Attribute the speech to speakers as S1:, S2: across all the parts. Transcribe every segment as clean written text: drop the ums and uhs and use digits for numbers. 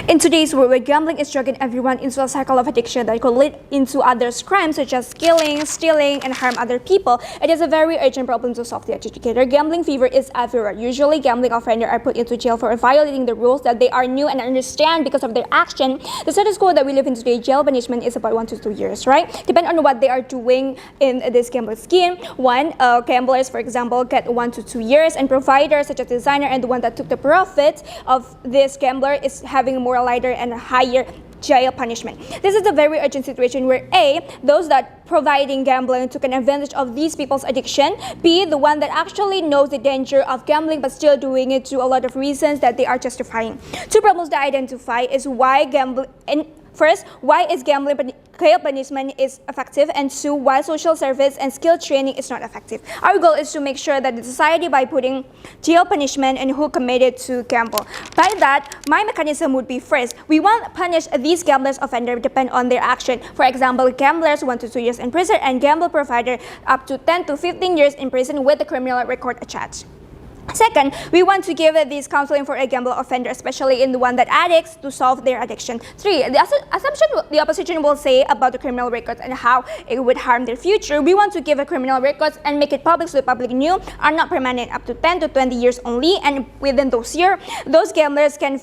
S1: In today's world, where gambling is dragging everyone into a cycle of addiction that could lead into other crimes such as killing, stealing, and harm other people, it is a very urgent problem to solve. The educator. Gambling fever is everywhere. Usually, gambling offenders are put into jail for violating the rules that they are new and understand because of their action. The status quo that we live in today, jail punishment is about 1 to 2 years, right? Depending on what they are doing in this gambling scheme. Gamblers, for example, get 1 to 2 years, and providers such as designer and the one that took the profit of this gambler is having a more lighter and higher jail punishment. This is a very urgent situation where A, those that providing gambling took an advantage of these people's addiction, B, the one that actually knows the danger of gambling but still doing it to a lot of reasons that they are justifying. Two problems that I identify is why gambling, and first, why is gambling jail punishment is effective, and two, why social service and skill training is not effective. Our goal is to make sure that the society by putting jail punishment and who committed to gamble. By that, my mechanism would be first, we want to punish these gamblers offender depend on their action. For example, gamblers 1 to 2 years in prison and gamble provider up to 10 to 15 years in prison with a criminal record attached. Second, we want to give this counseling for a gambler offender, especially in the one that addicts, to solve their addiction. Three, the assumption the opposition will say about the criminal records and how it would harm their future. We want to give a criminal records and make it public so the public knew are not permanent, up to 10 to 20 years only, and within those years, those gamblers can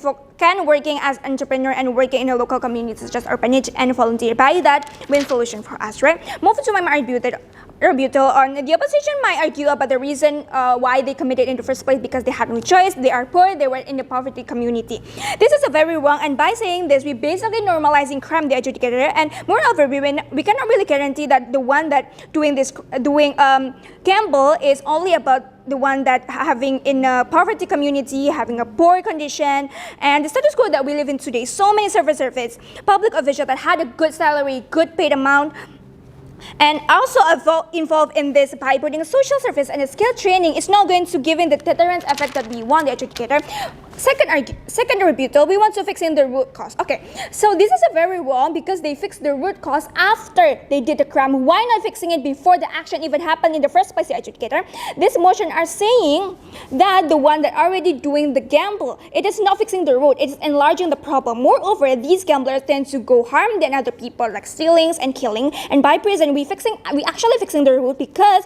S1: working as entrepreneur and working in a local community such as orphanage and volunteer. By that, win solution for us, right? Moving to my rebuttal on the opposition might argue about the reason why they committed in the first place because they had no choice, they are poor, they were in the poverty community. This is a very wrong, and by saying this, we basically normalizing crime, the educator, and moreover, we cannot really guarantee that the one that doing gamble is only about the one that having in a poverty community, having a poor condition, and the status quo that we live in today. So many civil servants, public officials that had a good salary, good paid amount, and also involved in this by putting a social service and a skill training is not going to give in the deterrence effect that we want, the educator. Second rebuttal, we want to fix in the root cause. Okay, so this is a very wrong because they fixed the root cause after they did the crime. Why not fixing it before the action even happened in the first place, the educator? This motion are saying that the one that already doing the gamble, it is not fixing the root, it is enlarging the problem. Moreover, these gamblers tend to go harm than other people, like stealings and killing, and by prison we actually fixing the root because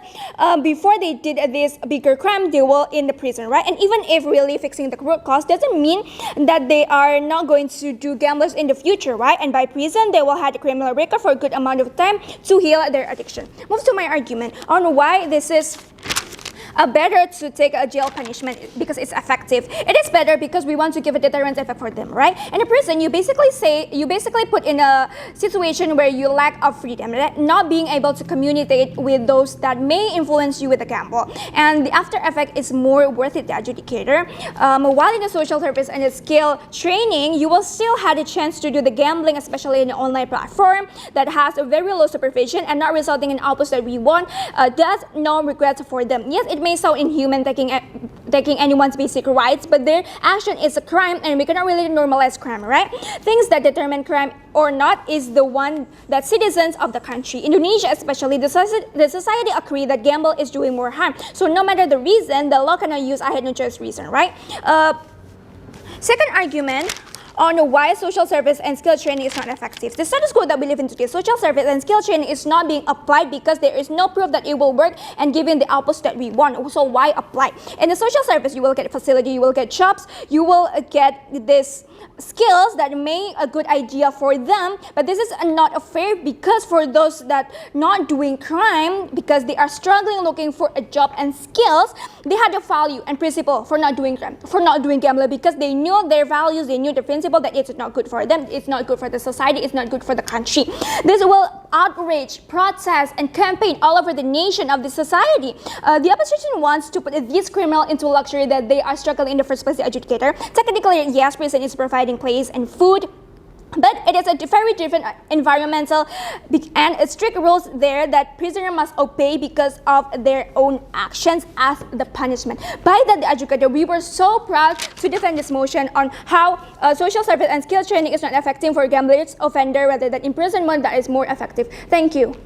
S1: before they did this bigger crime, they were in the prison, right? And even if really fixing the root cause doesn't mean that they are not going to do gamblers in the future, right? And by prison, they will have a criminal record for a good amount of time to heal their addiction. Move to my argument on why this is better to take a jail punishment because it's effective. It is better because we want to give a deterrence effect for them, right? In a prison, you basically put in a situation where you lack of freedom, right? Not being able to communicate with those that may influence you with a gamble. And the after effect is more worth it, the adjudicator. While in the social service and the skill training, you will still have a chance to do the gambling, especially in an online platform that has a very low supervision and not resulting in outputs that we want. There's no regrets for them. Yes, it may sound inhuman taking anyone's basic rights, but their action is a crime and we cannot really normalize crime, right? Things that determine crime or not is the one that citizens of the country, Indonesia especially, the society agree that gamble is doing more harm. So no matter the reason, the law cannot use I had no choice reason, right? Second argument on why social service and skill training is not effective. The status quo that we live in today, social service and skill training is not being applied because there is no proof that it will work and given the outputs that we want. So why apply? In the social service, you will get facility, you will get jobs, you will get this skills that may a good idea for them, but this is not fair because for those that not doing crime, because they are struggling looking for a job and skills, they had a value and principle for not doing crime, for not doing gambling because they knew their values, they knew the principle that it's not good for them, it's not good for the society, it's not good for the country. This will outrage, protest, and campaign all over the nation of the society. The opposition wants to put these criminals into luxury that they are struggling in the first place, the educator. Technically, yes, prison is providing place and food, but it is a very different environmental and strict rules there that prisoner must obey because of their own actions as the punishment. By that, the educator, we were so proud to defend this motion on how social service and skill training is not effective for gamblers offender rather than imprisonment that is more effective. Thank you.